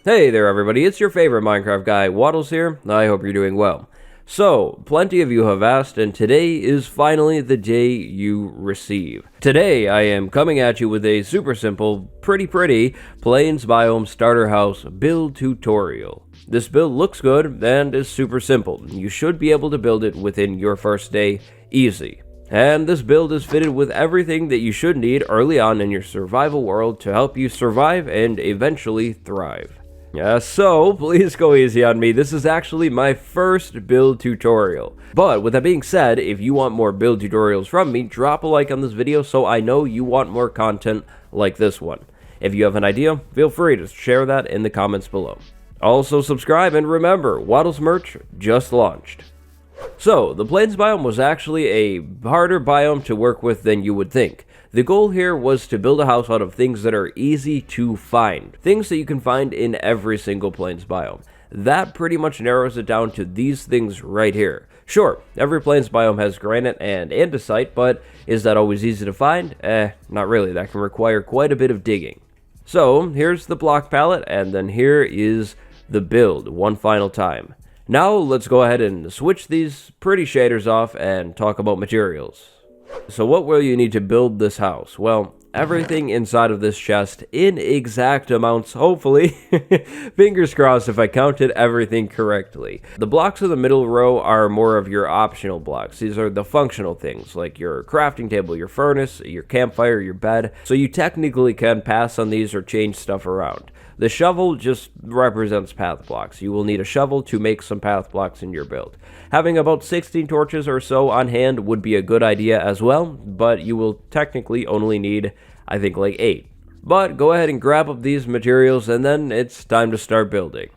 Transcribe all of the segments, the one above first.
Hey there everybody, it's your favorite Minecraft guy, Waddles here. I hope you're doing well. So, plenty of you have asked, and today is finally the day you receive. Today, I am coming at you with a super simple, pretty Plains Biome Starter House build tutorial. This build looks good and is super simple. You should be able to build it within your first day, easy. And this build is fitted with everything that you should need early on in your survival world to help you survive and eventually thrive. So please go easy on me. This is actually my first build tutorial. But with that being said, if you want more build tutorials from me, drop a like on this video so I know you want more content like this one. If you have an idea, feel free to share that in the comments below. Also subscribe, and remember, Waddles merch just launched. So, the Plains biome was actually a harder biome to work with than you would think. The goal here was to build a house out of things that are easy to find. Things that you can find in every single Plains biome. That pretty much narrows it down to these things right here. Sure, every Plains biome has granite and andesite, but is that always easy to find? Not really. That can require quite a bit of digging. So, here's the block palette, and then here is the build one final time. Now, let's go ahead and switch these pretty shaders off and talk about materials. So what will you need to build this house? Well, everything inside of this chest in exact amounts, hopefully. Fingers crossed if I counted everything correctly. The blocks in the middle row are more of your optional blocks. These are the functional things, like your crafting table, your furnace, your campfire, your bed. So you technically can pass on these or change stuff around. The shovel just represents path blocks. You will need a shovel to make some path blocks in your build. Having about 16 torches or so on hand would be a good idea as well, but you will technically only need, I think, like 8. But go ahead and grab up these materials, and then it's time to start building.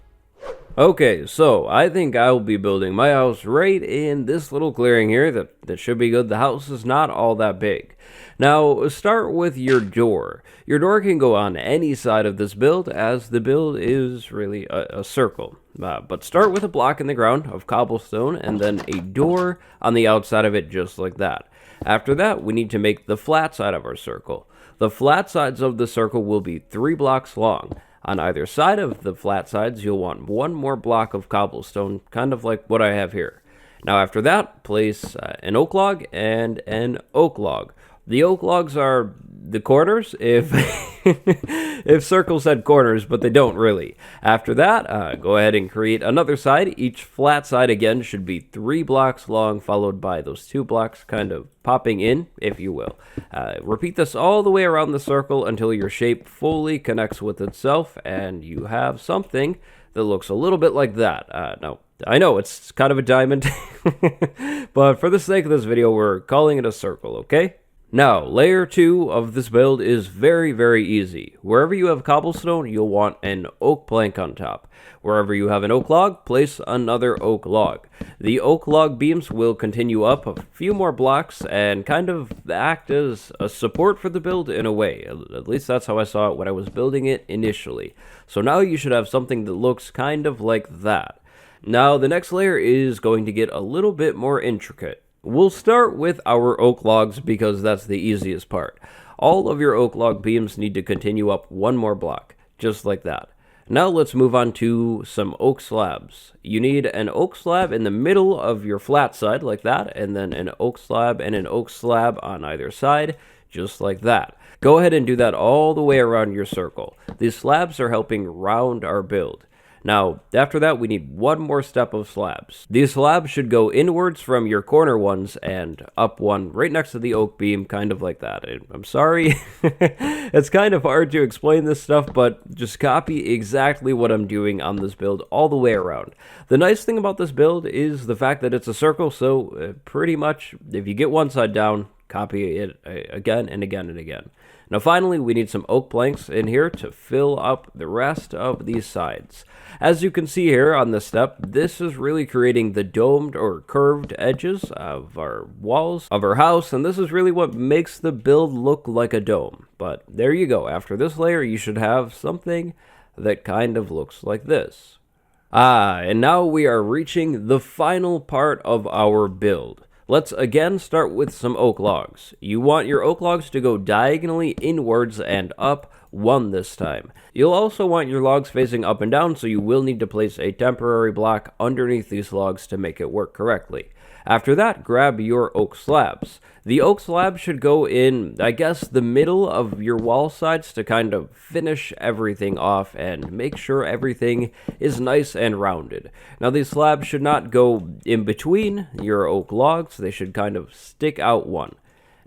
Okay, so I think I will be building my house right in this little clearing here. That should be good. The house is not all that big. Now, start with your door. Your door can go on any side of this build, as the build is really a circle. But start with a block in the ground of cobblestone, and then a door on the outside of it, just like that. After that, we need to make the flat side of our circle. The flat sides of the circle will be 3 blocks long. On either side of the flat sides, you'll want one more block of cobblestone, kind of like what I have here. Now after that, place an oak log and an oak log. The oak logs are the corners, if if circles had corners, but they don't really. After that, go ahead and create another side. Each flat side, again, should be 3 blocks long, followed by those 2 blocks kind of popping in, if you will. Repeat this all the way around the circle until your shape fully connects with itself, and you have something that looks a little bit like that. Now, I know it's kind of a diamond, but for the sake of this video, we're calling it a circle, okay? Now, layer 2 of this build is very easy. Wherever you have cobblestone, you'll want an oak plank on top. Wherever you have an oak log, place another oak log. The oak log beams will continue up a few more blocks and kind of act as a support for the build in a way. At least that's how I saw it when I was building it initially. So now you should have something that looks kind of like that. Now, the next layer is going to get a little bit more intricate. We'll start with our oak logs because that's the easiest part. All of your oak log beams need to continue up one more block, just like that. Now let's move on to some oak slabs. You need an oak slab in the middle of your flat side, like that, and then an oak slab and an oak slab on either side, just like that. Go ahead and do that all the way around your circle. These slabs are helping round our build. Now, after that, we need one more step of slabs. These slabs should go inwards from your corner ones and up one right next to the oak beam, kind of like that. I'm sorry, it's kind of hard to explain this stuff, but just copy exactly what I'm doing on this build all the way around. The nice thing about this build is the fact that it's a circle, so pretty much if you get one side down, copy it again and again and again. Now finally, we need some oak planks in here to fill up the rest of these sides. As you can see here on this step, this is really creating the domed or curved edges of our walls of our house, and this is really what makes the build look like a dome. But there you go. After this layer, you should have something that kind of looks like this. And now we are reaching the final part of our build. Let's again start with some oak logs. You want your oak logs to go diagonally inwards and up, 1 this time. You'll also want your logs facing up and down, so you will need to place a temporary block underneath these logs to make it work correctly. After that, grab your oak slabs. The oak slab should go in, I guess, the middle of your wall sides to kind of finish everything off and make sure everything is nice and rounded. Now, these slabs should not go in between your oak logs. They should kind of stick out one.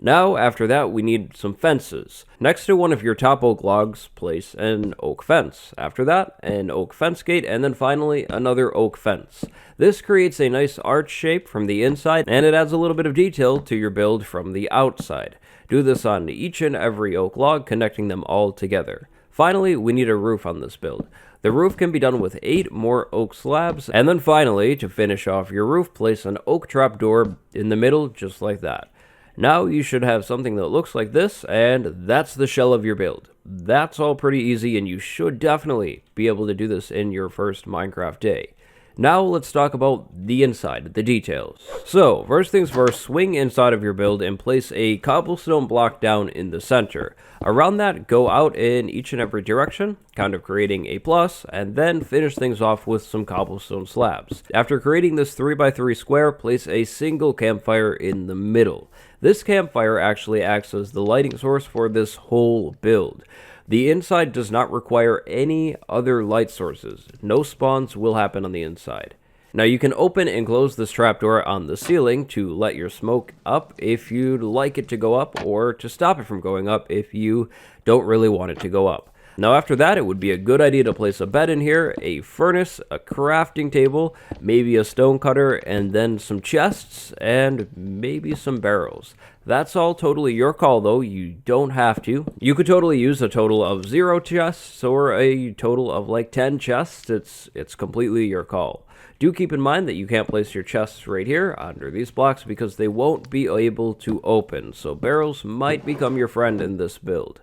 Now, after that, we need some fences. Next to one of your top oak logs, place an oak fence. After that, an oak fence gate, and then finally, another oak fence. This creates a nice arch shape from the inside, and it adds a little bit of detail to your build from the outside. Do this on each and every oak log, connecting them all together. Finally, we need a roof on this build. The roof can be done with 8 more oak slabs, and then finally, to finish off your roof, place an oak trapdoor in the middle, just like that. Now you should have something that looks like this, and that's the shell of your build. That's all pretty easy, and you should definitely be able to do this in your first Minecraft day. Now let's talk about the inside, the details. So, first things first, swing inside of your build and place a cobblestone block down in the center. Around that, go out in each and every direction, kind of creating a plus, and then finish things off with some cobblestone slabs. After creating this 3x3 square, place a single campfire in the middle. This campfire actually acts as the lighting source for this whole build. The inside does not require any other light sources. No spawns will happen on the inside. Now you can open and close this trapdoor on the ceiling to let your smoke up if you'd like it to go up, or to stop it from going up if you don't really want it to go up. Now after that, it would be a good idea to place a bed in here, a furnace, a crafting table, maybe a stone cutter, and then some chests, and maybe some barrels. That's all totally your call though, you don't have to. You could totally use a total of 0 chests or a total of like 10 chests, it's completely your call. Do keep in mind that you can't place your chests right here under these blocks because they won't be able to open, so barrels might become your friend in this build.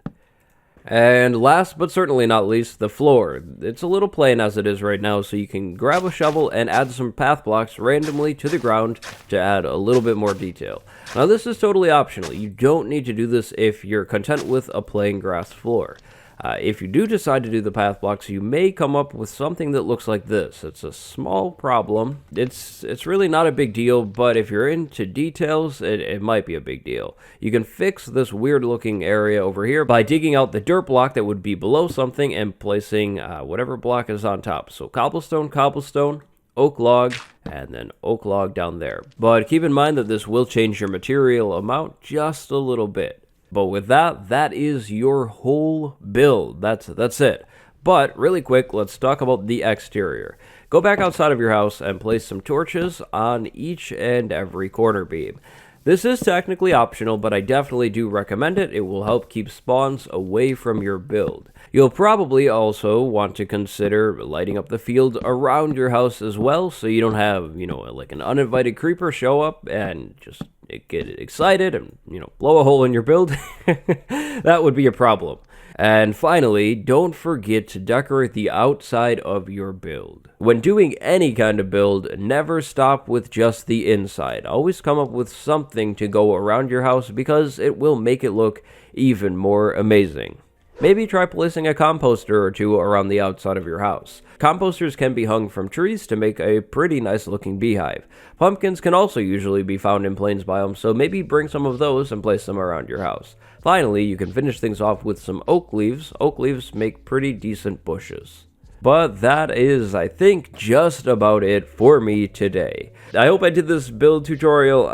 And last but certainly not least, the floor. It's a little plain as it is right now, so you can grab a shovel and add some path blocks randomly to the ground to add a little bit more detail. Now this is totally optional. You don't need to do this if you're content with a plain grass floor. If you do decide to do the path blocks, you may come up with something that looks like this. It's a small problem. It's really not a big deal, but if you're into details, it might be a big deal. You can fix this weird looking area over here by digging out the dirt block that would be below something and placing whatever block is on top. So cobblestone, cobblestone, oak log, and then oak log down there. But keep in mind that this will change your material amount just a little bit. But with that, that is your whole build. That's it. But really quick, let's talk about the exterior. Go back outside of your house and place some torches on each and every corner beam. This is technically optional, but I definitely do recommend it. It will help keep spawns away from your build. You'll probably also want to consider lighting up the field around your house as well, so you don't have, like an uninvited creeper show up and just get excited and, blow a hole in your build. That would be a problem. And finally, don't forget to decorate the outside of your build. When doing any kind of build, never stop with just the inside. Always come up with something to go around your house because it will make it look even more amazing. Maybe try placing a composter or two around the outside of your house. Composters can be hung from trees to make a pretty nice looking beehive. Pumpkins can also usually be found in plains biome, so maybe bring some of those and place them around your house. Finally, you can finish things off with some oak leaves. Oak leaves make pretty decent bushes. But that is, I think, just about it for me today. I hope I did this build tutorial,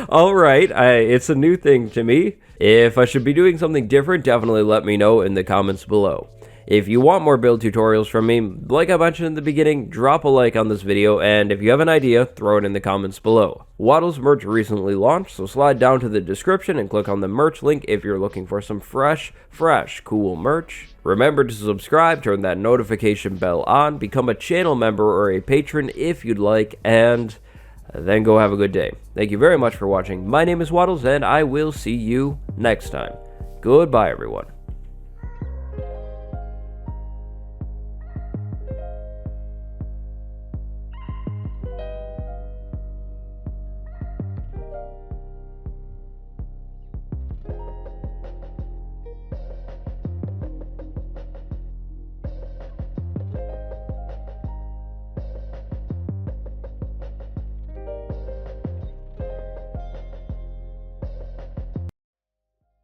alright, it's a new thing to me. If I should be doing something different, definitely let me know in the comments below. If you want more build tutorials from me, like I mentioned in the beginning, drop a like on this video, and if you have an idea, throw it in the comments below. Waddles merch recently launched, so slide down to the description and click on the merch link if you're looking for some fresh, cool merch. Remember to subscribe, turn that notification bell on, become a channel member or a patron if you'd like, and then go have a good day. Thank you very much for watching. My name is Waddles, and I will see you next time. Goodbye, everyone.